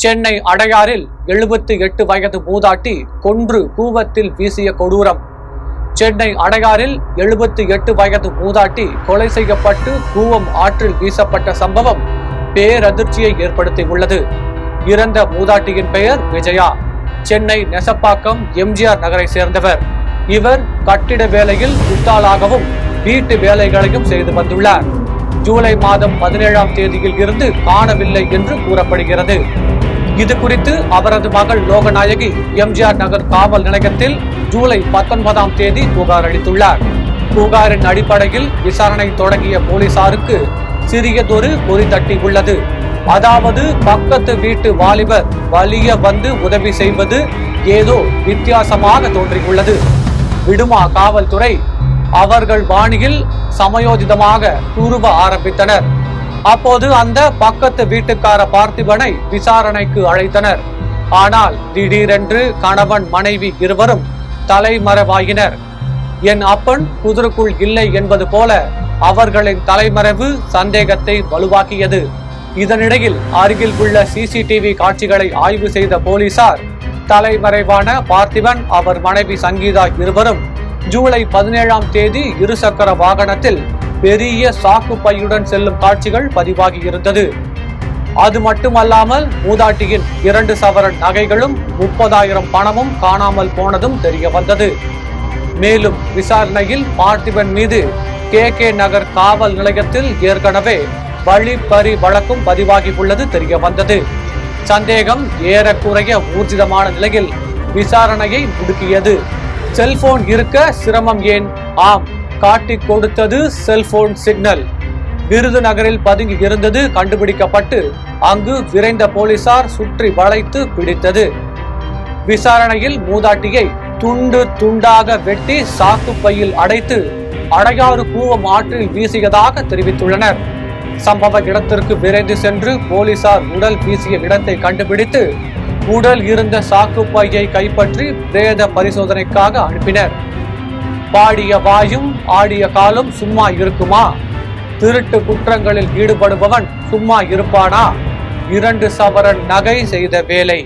சென்னை அடையாறில் 78 வயது மூதாட்டி கொன்று கூவத்தில் வீசிய கொடூரம். சென்னை அடையாறில் 78 வயது மூதாட்டி கொலை செய்யப்பட்டு கூவம் ஆற்றில் வீசப்பட்ட சம்பவம் பேரதிர்ச்சியை ஏற்படுத்தியுள்ளது. இறந்த மூதாட்டியின் பெயர் விஜயா. சென்னை நெசப்பாக்கம் எம்ஜிஆர் நகரை சேர்ந்தவர். இவர் கட்டிட வேலையில் முட்டாளாகவும் வீட்டு வேலைகளையும் செய்து வந்துள்ளார். ஜூலை மாதம் 17ஆம் தேதியில் இருந்து காணவில்லை என்று கூறப்படுகிறது. இது குறித்து அவரது மகள் லோகநாயகி எம்ஜிஆர் நகர் காவல் நிலையத்தில் ஜூலை 19ஆம் தேதி புகார் அளித்துள்ளார். புகாரின் அடிப்படையில் விசாரணை தொடங்கிய போலீசாருக்கு சிறியதொரு பொறி தட்டி உள்ளது. அதாவது பக்கத்து வீட்டு வாலிபர் வலிய வந்து உதவி செய்வது ஏதோ வித்தியாசமாக தோன்றியுள்ளது. விடுமா காவல்துறை அவர்கள் பாணியில் சமயோஜிதமாக துருவ ஆரம்பித்தனர். அப்போது அந்த பக்கத்து வீட்டுக்கார பார்த்திபனை விசாரணைக்கு அழைத்தனர். ஆனால் திடீரென்று கணவன் மனைவி இருவரும் தலைமறைவாயினர். என் அப்பன் குதிரைக்குள் இல்லை என்பது போல அவர்களின் தலைமறைவு சந்தேகத்தை வலுவாக்கியது. இதனிடையில் அருகில் உள்ள சிசிடிவி காட்சிகளை ஆய்வு செய்த போலீசார் தலைமறைவான பார்த்திபன், அவர் மனைவி சங்கீதா இருவரும் ஜூலை 17ஆம் தேதி இருசக்கர வாகனத்தில் பெரிய சாக்கு பையுடன் செல்லும் காட்சிகள் பதிவாகி இருந்தது. அது மட்டுமல்லாமல் மூதாட்டியின் 2 சவரன் நகைகளும் 30,000 பணமும் காணாமல் போனதும் தெரிய வந்தது. மேலும் விசாரணையில் பார்த்திபன் மீது KK நகர் காவல் நிலையத்தில் ஏற்கனவே வழிப்பறி வழக்கும் பதிவாகி உள்ளது தெரிய வந்தது. சந்தேகம் ஏறக்குறைய ஊர்ஜிதமான நிலையில் விசாரணையை முடுக்கியது. செல்போன் இருக்க சிரமம் ஏன்? ஆம், காட்டி கொடுத்தது செல்போன் சிக்னல். விருதுநகரில் பதுங்கி இருந்தது கண்டுபிடிக்கப்பட்டு அங்கு விரைந்த போலீசார் சுற்றி வளைத்து பிடித்தது. விசாரணையில் மூதாட்டியை துண்டு துண்டாக வெட்டி சாக்கு பையில் அடைத்து அடையாறு கூவம் ஆற்றில் வீசியதாக தெரிவித்துள்ளனர். சம்பவ இடத்திற்கு விரைந்து சென்று போலீசார் உடல் வீசிய இடத்தை கண்டுபிடித்து உடல் இருந்த சாக்கு பையை கைப்பற்றி பிரேத பரிசோதனைக்காக அனுப்பினர். பாடிய வாயும் ஆடிய காலும் சும்மா இருக்குமா? திருட்டு குற்றங்களில் ஈடுபடுபவன் சும்மா இருப்பானா? 2 சவரன் நகை செய்த வேலை.